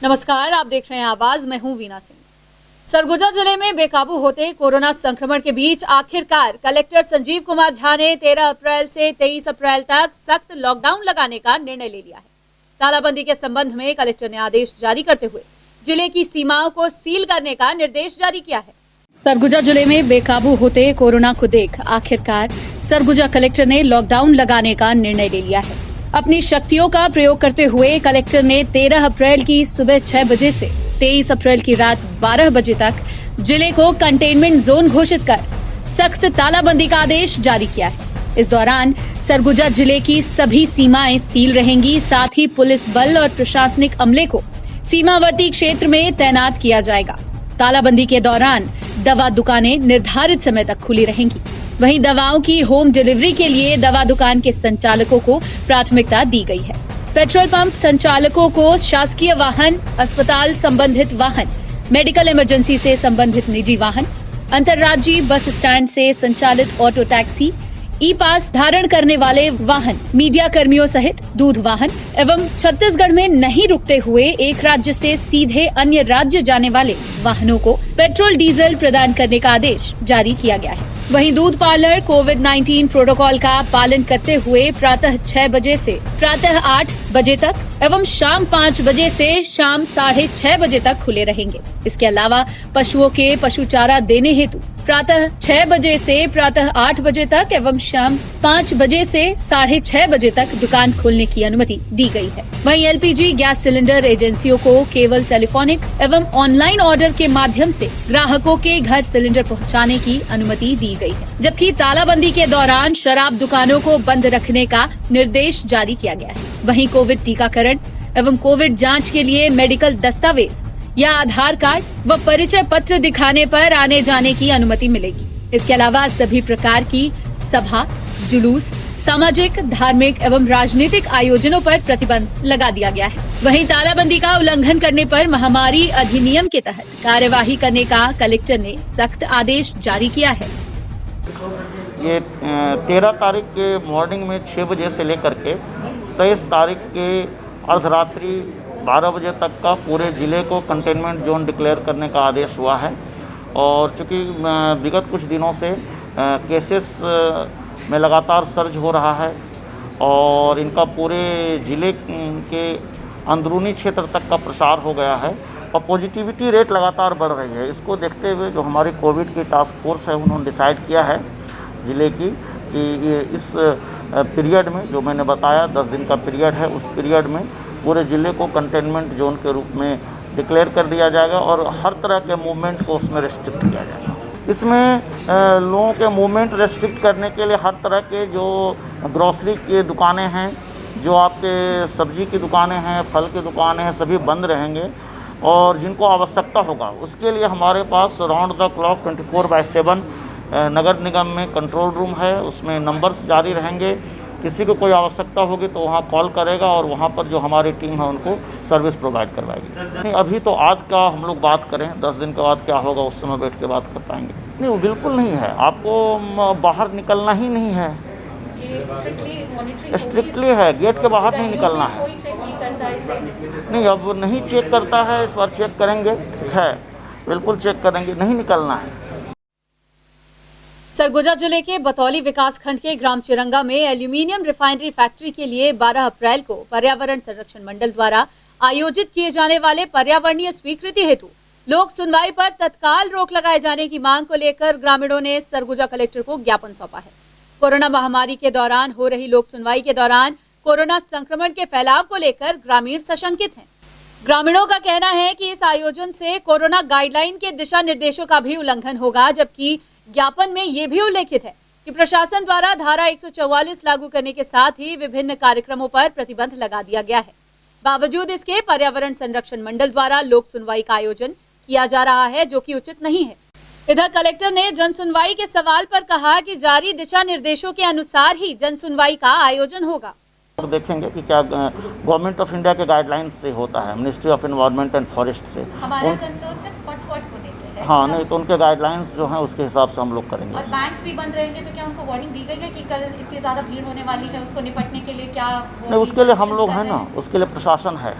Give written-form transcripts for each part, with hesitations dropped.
नमस्कार, आप देख रहे हैं आवाज। मैं हूं वीना सिंह। सरगुजा जिले में बेकाबू होते कोरोना संक्रमण के बीच आखिरकार कलेक्टर संजीव कुमार झा ने 13 अप्रैल से 23 अप्रैल तक सख्त लॉकडाउन लगाने का निर्णय ले लिया है। तालाबंदी के संबंध में कलेक्टर ने आदेश जारी करते हुए जिले की सीमाओं को सील करने का निर्देश जारी किया है। सरगुजा जिले में बेकाबू होते कोरोना को देख आखिरकार सरगुजा कलेक्टर ने लॉकडाउन लगाने का निर्णय ले लिया है। अपनी शक्तियों का प्रयोग करते हुए कलेक्टर ने 13 अप्रैल की सुबह 6 बजे से 23 अप्रैल की रात 12 बजे तक जिले को कंटेनमेंट जोन घोषित कर सख्त तालाबंदी का आदेश जारी किया है। इस दौरान सरगुजा जिले की सभी सीमाएं सील रहेंगी। साथ ही पुलिस बल और प्रशासनिक अमले को सीमावर्ती क्षेत्र में तैनात किया जाएगा। तालाबंदी के दौरान दवा दुकानें निर्धारित समय तक खुली रहेंगी। वहीं दवाओं की होम डिलीवरी के लिए दवा दुकान के संचालकों को प्राथमिकता दी गई है। पेट्रोल पंप संचालकों को शासकीय वाहन, अस्पताल संबंधित वाहन, मेडिकल इमरजेंसी से संबंधित निजी वाहन, अंतर्राज्यीय बस स्टैंड से संचालित ऑटो टैक्सी, ई पास धारण करने वाले वाहन, मीडिया कर्मियों सहित दूध वाहन एवं छत्तीसगढ़ में नहीं रुकते हुए एक राज्य से सीधे अन्य राज्य जाने वाले वाहनों को पेट्रोल डीजल प्रदान करने का आदेश जारी किया गया है। वहीं दूध पार्लर कोविड-19 प्रोटोकॉल का पालन करते हुए प्रातः 6 बजे से प्रातः 8 बजे तक एवं शाम 5 बजे से शाम 6:30 बजे तक खुले रहेंगे। इसके अलावा पशुओं के पशु चारा देने हेतु प्रातः 6 बजे से प्रातः 8 बजे तक एवं शाम 5 बजे से 6:30 बजे तक दुकान खोलने की अनुमति दी गई है। वहीं एलपीजी गैस सिलेंडर एजेंसियों को केवल टेलीफोनिक एवं ऑनलाइन ऑर्डर के माध्यम से ग्राहकों के घर सिलेंडर पहुंचाने की अनुमति दी गई है। जबकि तालाबंदी के दौरान शराब दुकानों को बंद रखने का निर्देश जारी किया गया है। वहीं कोविड टीकाकरण एवं कोविड जाँच के लिए मेडिकल दस्तावेज या आधार कार्ड व परिचय पत्र दिखाने पर आने जाने की अनुमति मिलेगी। इसके अलावा सभी प्रकार की सभा, जुलूस, सामाजिक, धार्मिक एवं राजनीतिक आयोजनों पर प्रतिबंध लगा दिया गया है। वहीं तालाबंदी का उल्लंघन करने पर महामारी अधिनियम के तहत कार्यवाही करने का कलेक्टर ने सख्त आदेश जारी किया है। ये 13 तारीख के मॉर्निंग में 6 बजे से लेकर के 23 तारीख के अर्धरात्रि 12 बजे तक का पूरे ज़िले को कंटेनमेंट जोन डिक्लेयर करने का आदेश हुआ है। और चूँकि विगत कुछ दिनों से केसेस में लगातार सर्ज हो रहा है और इनका पूरे ज़िले के अंदरूनी क्षेत्र तक का प्रसार हो गया है और पॉजिटिविटी रेट लगातार बढ़ रही है। इसको देखते हुए जो हमारी कोविड की टास्क फोर्स है उन्होंने डिसाइड किया है ज़िले की कि ये इस पीरियड में जो मैंने बताया 10 दिन का पीरियड है, उस पीरियड में पूरे ज़िले को कंटेनमेंट जोन के रूप में डिक्लेयर कर दिया जाएगा और हर तरह के मूवमेंट को उसमें रेस्ट्रिक्ट किया जाएगा। इसमें लोगों के मूवमेंट रेस्ट्रिक्ट करने के लिए हर तरह के जो ग्रॉसरी की दुकानें हैं, जो आपके सब्जी की दुकानें हैं, फल की दुकानें हैं, सभी बंद रहेंगे और जिनको आवश्यकता होगा उसके लिए हमारे पास राउंड द क्लॉक 24/7 नगर निगम में कंट्रोल रूम है, उसमें नंबर्स जारी रहेंगे। किसी को कोई आवश्यकता होगी तो वहाँ कॉल करेगा और वहाँ पर जो हमारी टीम है उनको सर्विस प्रोवाइड करवाएगी। नहीं, अभी तो आज का हम लोग बात करें, 10 दिन के बाद क्या होगा उस समय बैठ के बात कर पाएंगे। नहीं, वो बिल्कुल नहीं है, आपको बाहर निकलना ही नहीं है, स्ट्रिक्टली है, गेट के बाहर नहीं निकलना है। नहीं, अब नहीं चेक करता है, इस बार चेक करेंगे, है बिल्कुल चेक करेंगे, नहीं निकलना है। सरगुजा जिले के बतौली विकासखंड के ग्राम चिरंगा में एल्यूमिनियम रिफाइनरी फैक्ट्री के लिए 12 अप्रैल को पर्यावरण संरक्षण मंडल द्वारा आयोजित किए जाने वाले पर्यावरणीय स्वीकृति हेतु लोक सुनवाई पर तत्काल रोक लगाए जाने की मांग को लेकर ग्रामीणों ने सरगुजा कलेक्टर को ज्ञापन सौंपा है। कोरोना महामारी के दौरान हो रही लोक सुनवाई के दौरान कोरोना संक्रमण के फैलाव को लेकर ग्रामीण सशंकित हैं। ग्रामीणों का कहना है कि इस आयोजन से कोरोना गाइडलाइन के दिशा निर्देशों का भी उल्लंघन होगा, जबकि ज्ञापन में ये भी उल्लेखित है कि प्रशासन द्वारा धारा 144 लागू करने के साथ ही विभिन्न कार्यक्रमों पर प्रतिबंध लगा दिया गया है। बावजूद इसके पर्यावरण संरक्षण मंडल द्वारा लोक सुनवाई का आयोजन किया जा रहा है, जो कि उचित नहीं है। इधर कलेक्टर ने जन सुनवाई के सवाल पर कहा कि जारी दिशा निर्देशों के अनुसार ही जन सुनवाई का आयोजन होगा। देखेंगे कि क्या गवर्नमेंट ऑफ इंडिया के गाइडलाइंस से होता है, ministry of environment and forest से। हमारा कंसर्न सिर्फ हॉटस्पॉट को लेकर है। हाँ, नहीं तो उनके गाइडलाइंस जो हैं उसके हिसाब से हम लोग करेंगे। और बैंक्स भी बंद रहेंगे तो क्या उनको वार्निंग दी गई है कि कल इतनी ज़्यादा भीड़ होने वाली है, उसको निपटने के लिए क्या? नहीं, उसके लिए हम लोग हैं ना, उसके लिए प्रशासन है।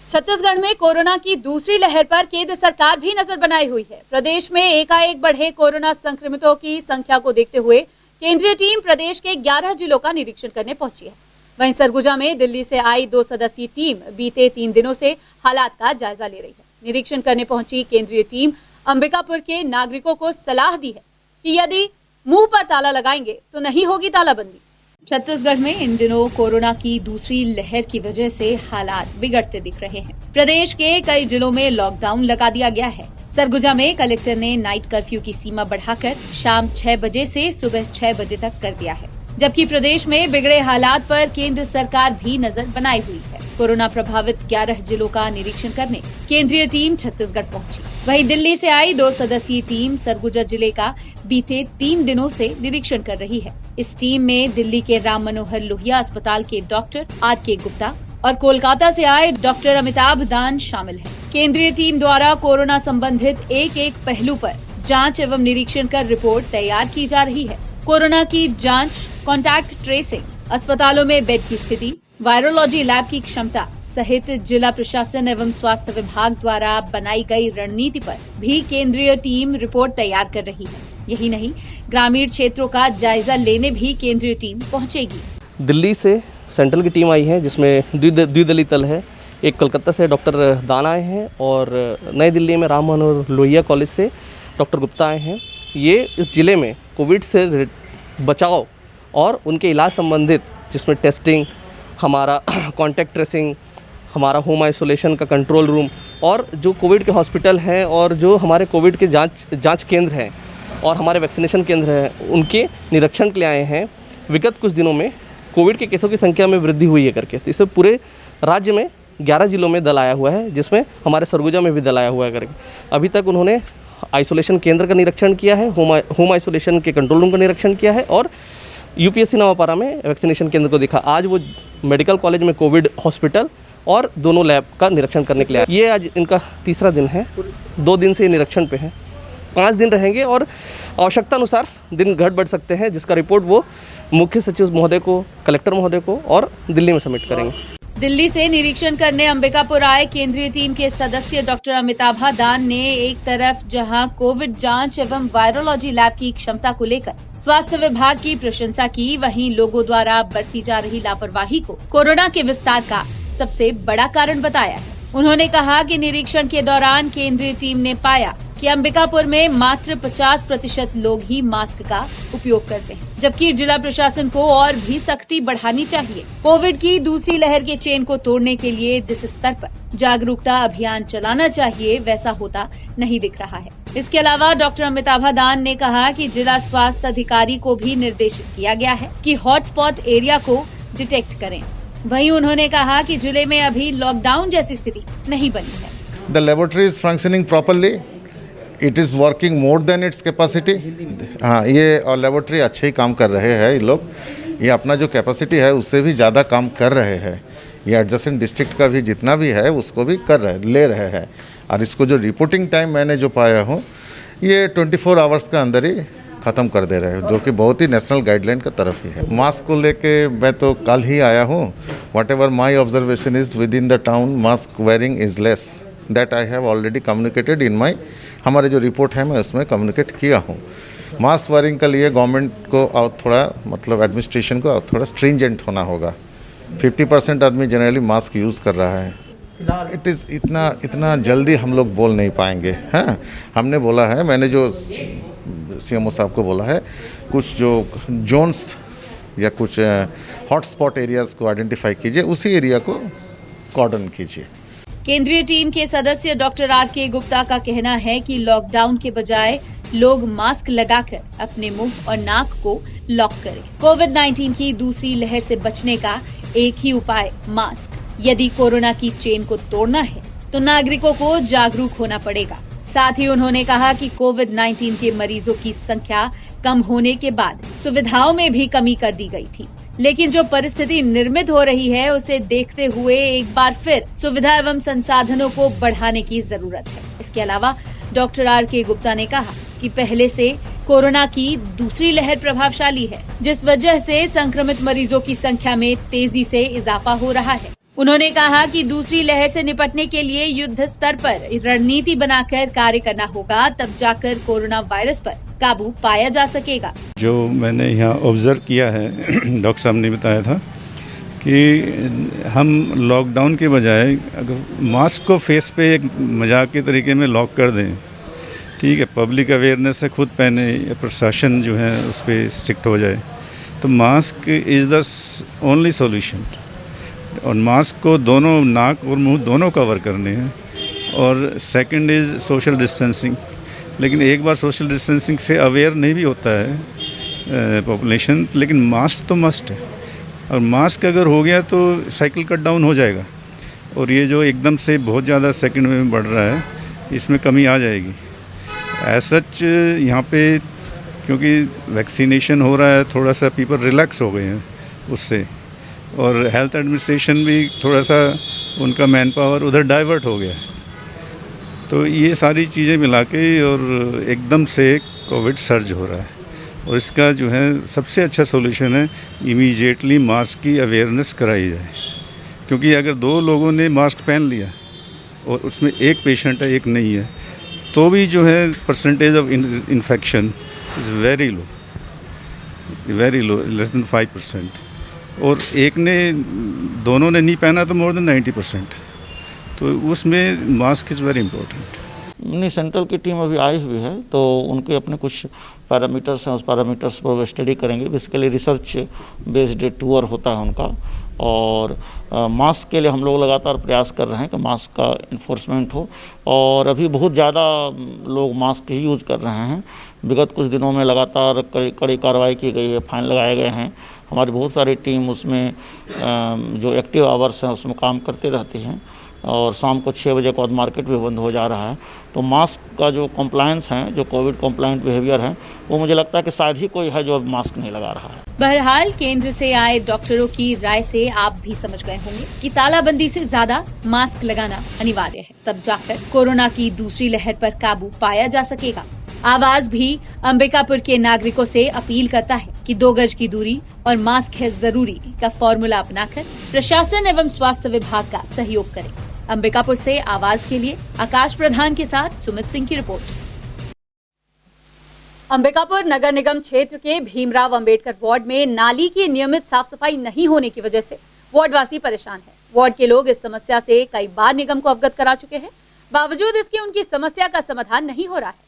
छत्तीसगढ़ में कोरोना की दूसरी लहर पर केंद्र सरकार भी नजर बनाई हुई है। प्रदेश में एकाएक बढ़े कोरोना संक्रमितों की संख्या को देखते हुए केंद्रीय टीम प्रदेश के 11 जिलों का निरीक्षण करने पहुंची है। वहीं सरगुजा में दिल्ली से आई 2 सदस्यीय टीम बीते 3 दिनों से हालात का जायजा ले रही है। निरीक्षण करने पहुंची केंद्रीय टीम अंबिकापुर के नागरिकों को सलाह दी है कि यदि मुंह पर ताला लगाएंगे तो नहीं होगी तालाबंदी। छत्तीसगढ़ में इन दिनों कोरोना की दूसरी लहर की वजह से हालात बिगड़ते दिख रहे हैं। प्रदेश के कई जिलों में लॉकडाउन लगा दिया गया है। सरगुजा में कलेक्टर ने नाइट कर्फ्यू की सीमा बढ़ाकर शाम 6 बजे से सुबह 6 बजे तक कर दिया है, जबकि प्रदेश में बिगड़े हालात पर केंद्र सरकार भी नजर बनाई हुई है। कोरोना प्रभावित 11 जिलों का निरीक्षण करने केंद्रीय टीम छत्तीसगढ़ पहुंची। वहीं दिल्ली से आई 2 सदस्यीय टीम सरगुजा जिले का बीते 3 दिनों से निरीक्षण कर रही है। इस टीम में दिल्ली के राम मनोहर लोहिया अस्पताल के डॉक्टर आर.के. गुप्ता और कोलकाता से आए डॉक्टर अमिताभ दान शामिल हैं। केंद्रीय टीम द्वारा कोरोना संबंधित एक पहलू पर जांच एवं निरीक्षण कर रिपोर्ट तैयार की जा रही है। कोरोना की जांच, कॉन्टैक्ट ट्रेसिंग, अस्पतालों में बेड की स्थिति, वायरोलॉजी लैब की क्षमता सहित जिला प्रशासन एवं स्वास्थ्य विभाग द्वारा बनाई गई रणनीति पर भी केंद्रीय टीम रिपोर्ट तैयार कर रही है। यही नहीं, ग्रामीण क्षेत्रों का जायजा लेने भी केंद्रीय टीम पहुंचेगी। दिल्ली से सेंट्रल की टीम आई है जिसमें द्विदलीय दल है। एक कलकत्ता से डॉक्टर दान आए हैं और नई दिल्ली में राम मनोहर लोहिया कॉलेज से डॉक्टर गुप्ता आए हैं। ये इस जिले में कोविड से बचाव और उनके इलाज संबंधित, जिसमें टेस्टिंग, हमारा कॉन्टैक्ट ट्रेसिंग, हमारा होम आइसोलेशन का कंट्रोल रूम और जो कोविड के हॉस्पिटल हैं और जो हमारे कोविड के जांच केंद्र हैं और हमारे वैक्सीनेशन केंद्र हैं, उनके निरीक्षण के लिए आए हैं। विगत कुछ दिनों में कोविड के केसों की संख्या में वृद्धि हुई है करके, तो इसमें पूरे राज्य में 11 जिलों में दल आया हुआ है, जिसमें हमारे सरगुजा में भी दल आया हुआ है करके। अभी तक उन्होंने आइसोलेशन केंद्र का निरीक्षण किया है, होम आइसोलेशन के कंट्रोल रूम का निरीक्षण किया है और यूपीएससी नवापारा में वैक्सीनेशन केंद्र को देखा। आज वो मेडिकल कॉलेज में कोविड हॉस्पिटल और दोनों लैब का निरीक्षण करने के लिए आए। ये आज इनका तीसरा दिन है। 2 दिन से ये निरीक्षण पे हैं, 5 दिन रहेंगे और आवश्यकता अनुसार दिन घट बढ़ सकते हैं, जिसका रिपोर्ट वो मुख्य सचिव महोदय को, कलेक्टर महोदय को और दिल्ली में सबमिट करेंगे। दिल्ली से निरीक्षण करने अंबिकापुर आए केंद्रीय टीम के सदस्य डॉक्टर अमिताभ दान ने एक तरफ जहां कोविड जांच एवं वायरोलॉजी लैब की क्षमता को लेकर स्वास्थ्य विभाग की प्रशंसा की, वहीं लोगों द्वारा बरती जा रही लापरवाही को कोरोना के विस्तार का सबसे बड़ा कारण बताया है। उन्होंने कहा कि निरीक्षण के दौरान केंद्रीय टीम ने पाया कि अंबिकापुर में मात्र 50% लोग ही मास्क का उपयोग करते हैं, जबकि जिला प्रशासन को और भी सख्ती बढ़ानी चाहिए। कोविड की दूसरी लहर के चेन को तोड़ने के लिए जिस स्तर पर जागरूकता अभियान चलाना चाहिए, वैसा होता नहीं दिख रहा है। इसके अलावा डॉक्टर अमिताभ दान ने कहा कि जिला स्वास्थ्य अधिकारी को भी निर्देशित किया गया है कि हॉटस्पॉट एरिया को डिटेक्ट करें। वहीं उन्होंने कहा कि जिले में अभी लॉकडाउन जैसी स्थिति नहीं बनी है। The laboratory is functioning properly. It is working more than its capacity. हाँ, ये और लेबोरेटरी अच्छे ही काम कर रहे हैं। ये लोग ये अपना जो कैपेसिटी है उससे भी ज़्यादा काम कर रहे हैं। ये एडजेसेंट डिस्ट्रिक्ट का भी जितना भी है उसको भी ले रहे हैं। और इसको जो रिपोर्टिंग टाइम मैंने जो पाया हूँ, ये 24 आवर्स का अंदर ही ख़त्म कर दे रहे हैं, जो कि बहुत ही नेशनल गाइडलाइन का तरफ ही है। मास्क को लेके मैं तो कल ही आया हूँ। Whatever my observation is within the town mask wearing is less. That I have already communicated in my, हमारे जो रिपोर्ट है मैं उसमें कम्युनिकेट किया हूँ। मास्क वेयरिंग के लिए गवर्नमेंट को और थोड़ा मतलब एडमिनिस्ट्रेशन को और थोड़ा स्ट्रिंजेंट होना होगा। 50% आदमी जनरली मास्क यूज़ कर रहा है। इट इज़ इतना जल्दी हम लोग बोल नहीं पाएंगे। हाँ, हमने बोला है, मैंने जो सीएमओ साहब को बोला है, कुछ जो जोन्स या कुछ हॉटस्पॉट एरियाज़ को आइडेंटिफाई कीजिए, उसी एरिया को कॉर्डन कीजिए। केंद्रीय टीम के सदस्य डॉक्टर आर.के. गुप्ता का कहना है कि लॉकडाउन के बजाय लोग मास्क लगाकर अपने मुंह और नाक को लॉक करें। कोविड-19 की दूसरी लहर से बचने का एक ही उपाय मास्क। यदि कोरोना की चेन को तोड़ना है तो नागरिकों को जागरूक होना पड़ेगा। साथ ही उन्होंने कहा कि कोविड-19 के मरीजों की संख्या कम होने के बाद सुविधाओं में भी कमी कर दी गई थी, लेकिन जो परिस्थिति निर्मित हो रही है उसे देखते हुए एक बार फिर सुविधा एवं संसाधनों को बढ़ाने की जरूरत है। इसके अलावा डॉक्टर आर.के. गुप्ता ने कहा कि पहले से कोरोना की दूसरी लहर प्रभावशाली है, जिस वजह से संक्रमित मरीजों की संख्या में तेजी से इजाफा हो रहा है। उन्होंने कहा कि दूसरी लहर से निपटने के लिए युद्ध स्तर पर रणनीति बनाकर कार्य करना होगा, तब जाकर कोरोना वायरस पर काबू पाया जा सकेगा। जो मैंने यहाँ ऑब्जर्व किया है डॉक्टर साहब ने बताया था कि हम लॉकडाउन के बजाय अगर मास्क को फेस पे एक मजाक के तरीके में लॉक कर दें, ठीक है, पब्लिक अवेयरनेस से खुद पहने या प्रशासन जो है उस पर स्ट्रिक्ट हो जाए, तो mask is the only solution. और मास्क को दोनों नाक और मुंह दोनों कवर करने हैं। और सेकंड इज़ सोशल डिस्टेंसिंग। लेकिन एक बार सोशल डिस्टेंसिंग से अवेयर नहीं भी होता है पॉपुलेशन, लेकिन मास्क तो मस्ट है। और मास्क अगर हो गया तो साइकिल कट डाउन हो जाएगा और ये जो एकदम से बहुत ज़्यादा सेकंड में बढ़ रहा है, इसमें कमी आ जाएगी। एज सच यहाँ पे क्योंकि वैक्सीनेशन हो रहा है, थोड़ा सा पीपल रिलैक्स हो गए हैं उससे, और हेल्थ एडमिनिस्ट्रेशन भी थोड़ा सा उनका मैन पावर उधर डाइवर्ट हो गया है। तो ये सारी चीज़ें मिला के और एकदम से कोविड सर्ज हो रहा है, और इसका जो है सबसे अच्छा सॉल्यूशन है इमीडिएटली मास्क की अवेयरनेस कराई जाए। क्योंकि अगर 2 लोगों ने मास्क पहन लिया और उसमें एक पेशेंट है एक नहीं है, तो भी जो है percentage of infection is very low, less than 5%। और एक ने दोनों ने नहीं पहना तो मोर देन 90%। तो उसमें मास्क इज़ वेरी इम्पोर्टेंट। नहीं, सेंट्रल की टीम अभी आई हुई है, तो उनके अपने कुछ पैरामीटर्स हैं, उस पैरामीटर्स पर वो स्टडी करेंगे। बेसिकली रिसर्च बेस्ड टूर होता है उनका। और मास्क के लिए हम लोग लगातार प्रयास कर रहे हैं कि मास्क का इन्फोर्समेंट हो, और अभी बहुत ज़्यादा लोग मास्क ही यूज़ कर रहे हैं। विगत कुछ दिनों में लगातार कड़ी कार्रवाई की गई है, फाइन लगाए गए हैं। हमारी बहुत सारी टीम उसमें जो एक्टिव आवर्स हैं उसमें काम करते रहती हैं, और शाम को 6 बजे के बाद मार्केट भी बंद हो जा रहा है। तो मास्क का जो कॉम्प्लायंस है, जो कोविड कॉम्प्लायंट बिहेवियर है, वो मुझे लगता है कि शायद ही कोई है जो अब मास्क नहीं लगा रहा है। बहरहाल केंद्र से आए डॉक्टरों की राय से आप भी समझ गए होंगे कि तालाबंदी से ज्यादा मास्क लगाना अनिवार्य है, तब जाकर कोरोना की दूसरी लहर पर काबू पाया जा सकेगा। आवाज भी अंबिकापुर के नागरिकों से अपील करता है कि 2 गज की दूरी और मास्क है जरूरी का फॉर्मूला अपनाकर प्रशासन एवं स्वास्थ्य विभाग का सहयोग करें। अंबिकापुर से आवाज के लिए आकाश प्रधान के साथ सुमित सिंह की रिपोर्ट। अंबिकापुर नगर निगम क्षेत्र के भीमराव अंबेडकर वार्ड में नाली की नियमित साफ सफाई नहीं होने की वजह से वार्डवासी परेशान है। वार्ड के लोग इस समस्या से कई बार निगम को अवगत करा चुके हैं, बावजूद इसके उनकी समस्या का समाधान नहीं हो रहा है।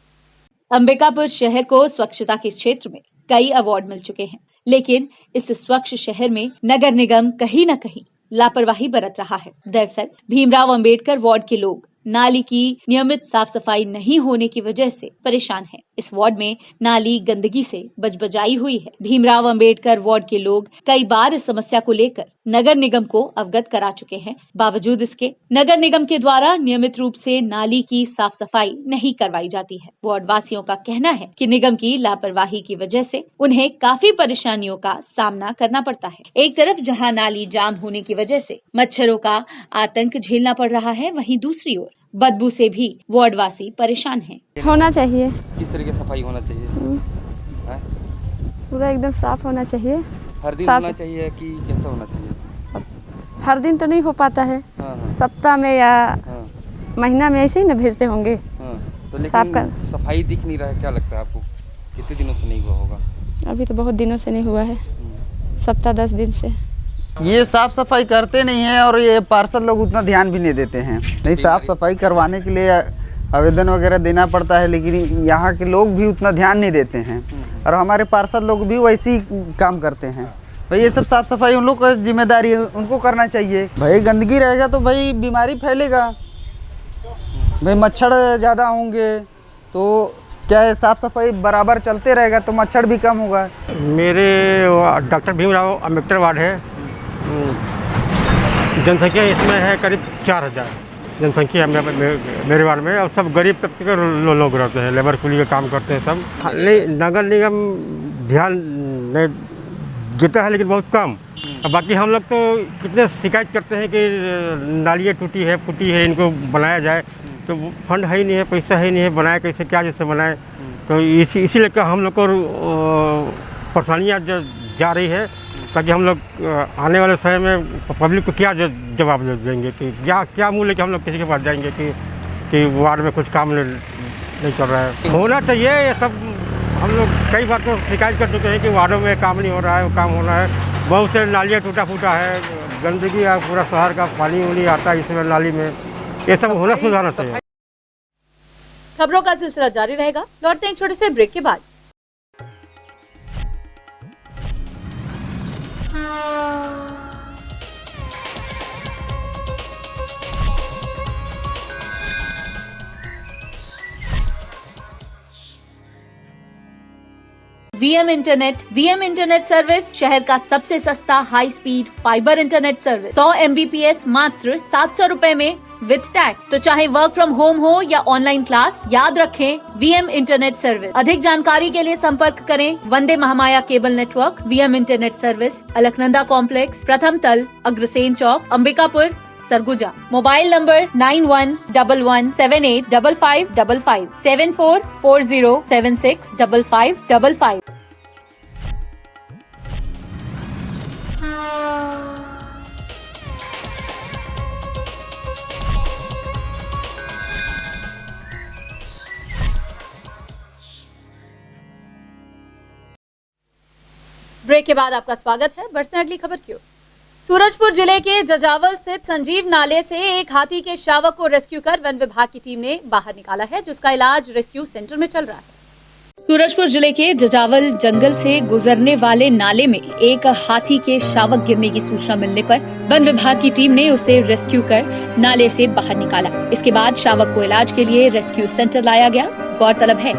अंबिकापुर शहर को स्वच्छता के क्षेत्र में कई अवार्ड मिल चुके हैं, लेकिन इस स्वच्छ शहर में नगर निगम कहीं न कहीं लापरवाही बरत रहा है। दरअसल भीमराव अंबेडकर वार्ड के लोग नाली की नियमित साफ सफाई नहीं होने की वजह से परेशान हैं। इस वार्ड में नाली गंदगी से बजबजाई हुई है। भीमराव अंबेडकर वार्ड के लोग कई बार इस समस्या को लेकर नगर निगम को अवगत करा चुके हैं, बावजूद इसके नगर निगम के द्वारा नियमित रूप से नाली की साफ सफाई नहीं करवाई जाती है। वार्ड वासियों का कहना है कि निगम की लापरवाही की वजह से उन्हें काफी परेशानियों का सामना करना पड़ता है। एक तरफ जहां नाली जाम होने की वजह से मच्छरों का आतंक झेलना पड़ रहा है, वहीं दूसरी ओर बदबू से भी वार्डवासी परेशान हैं। होना चाहिए, किस तरह की सफाई होना चाहिए? पूरा एकदम साफ होना चाहिए। हर दिन होना चाहिए कि कैसा होना चाहिए? हर दिन तो नहीं हो पाता है, हाँ। सप्ताह में या महीना में ऐसे ही ना भेजते होंगे। तो लेकिन सफाई दिख नहीं रहा है, क्या लगता है आपको? कितने दिनों से नहीं हुआ होगा? अभी तो बहुत दिनों से नहीं हुआ है, सप्ताह 10 दिन से। ये साफ सफाई करते नहीं हैं और ये पार्षद लोग उतना ध्यान भी नहीं देते हैं। नहीं, साफ सफाई करवाने के लिए आवेदन वगैरह देना पड़ता है, लेकिन यहाँ के लोग भी उतना ध्यान नहीं देते हैं और हमारे पार्षद लोग भी वैसे ही काम करते हैं। भाई ये सब साफ सफाई उन लोग का जिम्मेदारी है, उनको करना चाहिए। भाई गंदगी रहेगा तो भाई बीमारी फैलेगा, भाई मच्छर ज़्यादा होंगे, तो क्या है साफ सफाई बराबर चलते रहेगा तो मच्छर भी कम होगा। मेरे डॉक्टर भीमराव अम्बेडकर वार्ड है, जनसंख्या इसमें है करीब 4000 जनसंख्या मेरे वार्ड में, और सब गरीब तबके के लोग रहते हैं, लेबर कुली का काम करते हैं सब। नहीं, नगर निगम ध्यान नहीं देता है, लेकिन बहुत कम। बाकी हम लोग तो कितने शिकायत करते हैं कि नालियाँ टूटी है, फूटी है, इनको बनाया जाए, तो फंड है ही नहीं है, पैसा है ही नहीं है, बनाए कैसे, क्या जैसे बनाए। तो इसी लेकर हम लोग को परेशानियाँ जा रही है। ताकि हम लोग आने वाले समय में पब्लिक को क्या जवाब देंगे कि क्या मूल्य लेके हम लोग किसी के पास जाएंगे कि वार्ड में कुछ काम नहीं चल रहा है। होना चाहिए ये सब। हम लोग कई बार तो शिकायत कर चुके हैं कि वार्डों में काम नहीं हो रहा है, वो काम होना है। बहुत से नालियाँ टूटा फूटा है, गंदगी पूरा शहर का पानी उनी आता है इसमें नाली में, ये सब होना सुधारना चाहिए। खबरों का सिलसिला जारी रहेगा। लौटते हैं एक छोटे से ब्रेक के बाद। वीएम इंटरनेट सर्विस शहर का सबसे सस्ता high speed fibre internet service 100 MBPS मात्र 700 रुपए में विद टैग। तो चाहे वर्क फ्रॉम होम हो या ऑनलाइन क्लास, याद रखें वीएम इंटरनेट सर्विस। अधिक जानकारी के लिए संपर्क करें Vande Mahamaya cable network. VM internet service, Alaknanda complex, प्रथम तल, Agrasen Chowk, Ambikapur, Surguja. Mobile number 9111785555 7440765555। Break के बाद आपका स्वागत है। बढ़ते हैं अगली खबर की ओर। सूरजपुर जिले के जजावल स्थित संजीव नाले से एक हाथी के शावक को रेस्क्यू कर वन विभाग की टीम ने बाहर निकाला है, जिसका इलाज रेस्क्यू सेंटर में चल रहा है। सूरजपुर जिले के जजावल जंगल से गुजरने वाले नाले में एक हाथी के शावक गिरने की सूचना मिलने पर वन विभाग की टीम ने उसे रेस्क्यू कर नाले से बाहर निकाला। इसके बाद शावक को इलाज के लिए रेस्क्यू सेंटर लाया गया। गौरतलब है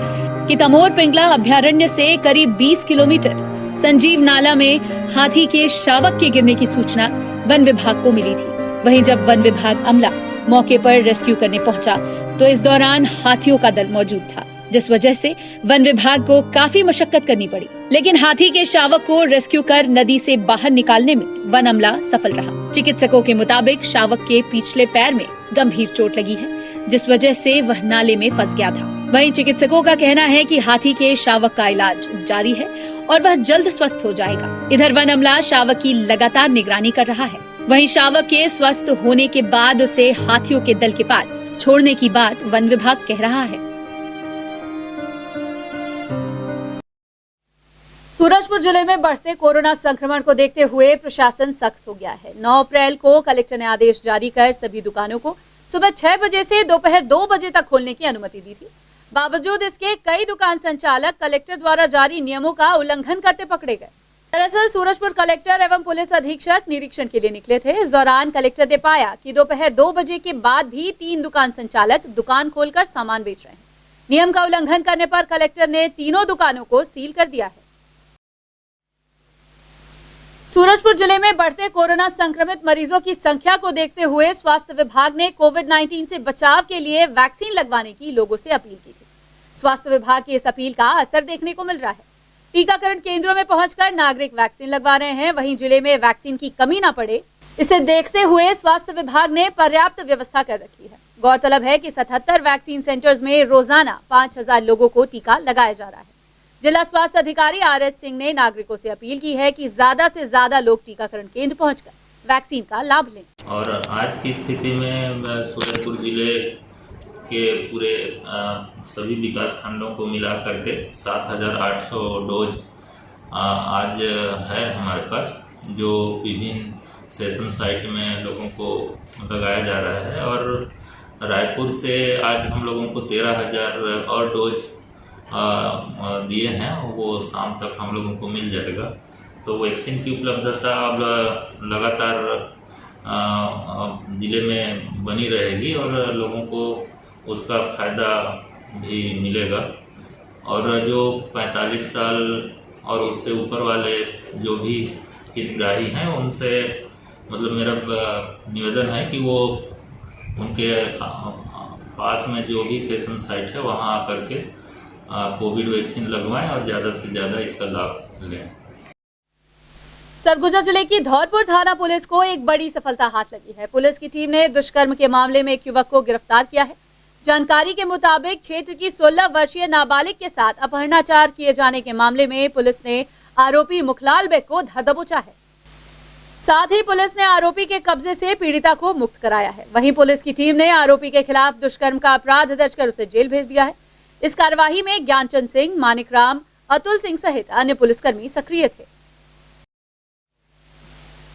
कि तमोर पिंगला अभ्यारण्य से करीब 20 किलोमीटर संजीव नाला में हाथी के शावक के गिरने की सूचना वन विभाग को मिली थी। वहीं जब वन विभाग अमला मौके पर रेस्क्यू करने पहुंचा तो इस दौरान हाथियों का दल मौजूद था, जिस वजह से वन विभाग को काफी मशक्कत करनी पड़ी। लेकिन हाथी के शावक को रेस्क्यू कर नदी से बाहर निकालने में वन अमला सफल रहा। चिकित्सकों के मुताबिक शावक के पिछले पैर में गंभीर चोट लगी है, जिस वजह से वह नाले में फंस गया था। वहीं चिकित्सकों का कहना है कि हाथी के शावक का इलाज जारी है और वह जल्द स्वस्थ हो जाएगा। इधर वन अमला शावक की लगातार निगरानी कर रहा है। वहीं शावक के स्वस्थ होने के बाद उसे हाथियों के दल के पास छोड़ने की बात वन विभाग कह रहा है। सूरजपुर जिले में बढ़ते कोरोना संक्रमण को देखते हुए प्रशासन सख्त हो गया है। 9 अप्रैल को कलेक्टर ने आदेश जारी कर सभी दुकानों को सुबह 6 बजे से दोपहर 2 बजे तक खोलने की अनुमति दी थी। बावजूद इसके कई दुकान संचालक कलेक्टर द्वारा जारी नियमों का उल्लंघन करते पकड़े गए। दरअसल सूरजपुर कलेक्टर एवं पुलिस अधीक्षक निरीक्षण के लिए निकले थे। इस दौरान कलेक्टर ने पाया कि दोपहर 2 बजे के बाद भी 3 दुकान संचालक दुकान खोलकर सामान बेच रहे हैं। नियम का उल्लंघन करने पर कलेक्टर ने तीनों दुकानों को सील कर दिया है। सूरजपुर जिले में बढ़ते कोरोना संक्रमित मरीजों की संख्या को देखते हुए स्वास्थ्य विभाग ने कोविड-19 से बचाव के लिए वैक्सीन लगवाने की लोगों से अपील की थी। स्वास्थ्य विभाग की इस अपील का असर देखने को मिल रहा है। टीकाकरण केंद्रों में पहुंचकर नागरिक वैक्सीन लगवा रहे हैं। वहीं जिले में वैक्सीन की कमी न पड़े, इसे देखते हुए स्वास्थ्य विभाग ने पर्याप्त व्यवस्था कर रखी है। गौरतलब है कि 77 वैक्सीन सेंटर्स में रोजाना 5000 लोगों को टीका लगाया जा रहा है। जिला स्वास्थ्य अधिकारी RS सिंह ने नागरिकों से अपील की है कि ज्यादा से ज्यादा लोग टीकाकरण केंद्र पहुंचकर वैक्सीन का लाभ लें। और आज की स्थिति में सूरजपुर जिले के पूरे सभी विकास खंडों को मिला करके 7800 डोज आज है हमारे पास, जो विभिन्न सेशन साइट में लोगों को लगाया जा रहा है। और रायपुर से आज हम लोगों को 13000 और डोज दिए हैं, वो शाम तक हम लोगों को मिल जाएगा। तो वैक्सीन की उपलब्धता अब लगातार ज़िले में बनी रहेगी और लोगों को उसका फ़ायदा भी मिलेगा। और जो 45 साल और उससे ऊपर वाले जो भी हितग्राही हैं, उनसे मतलब मेरा निवेदन है कि वो उनके पास में जो भी सेशन साइट है वहाँ आकर के कोविड वैक्सीन लगवाएं और ज़्यादा से ज़्यादा इसका लाभ लें। सरगुजा जिले की धौरपुर थाना पुलिस को एक बड़ी सफलता हाथ लगी है। पुलिस की टीम ने दुष्कर्म के मामले में एक युवक को गिरफ्तार किया है। जानकारी के मुताबिक क्षेत्र की 16 वर्षीय नाबालिग के साथ अपहरणाचार किए जाने के मामले में पुलिस ने आरोपी मुखलाल बेग को धर दबोचा है। साथ ही पुलिस ने आरोपी के कब्जे से पीड़िता को मुक्त कराया है। वहीं पुलिस की टीम ने आरोपी के खिलाफ दुष्कर्म का अपराध दर्ज कर उसे जेल भेज दिया है। इस कार्यवाही में ज्ञानचंद सिंह, मानिक राम, अतुल सिंह सहित अन्य पुलिसकर्मी सक्रिय थे।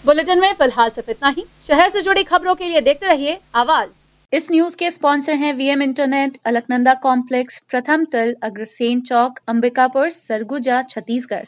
बुलेटिन में फिलहाल सिर्फ इतना ही। शहर से जुड़ी खबरों के लिए देखते रहिए आवाज। इस न्यूज के स्पॉन्सर हैं वीएम इंटरनेट, अलकनंदा कॉम्प्लेक्स, प्रथम तल, अग्रसेन चौक, अंबिकापुर, सरगुजा, छत्तीसगढ़।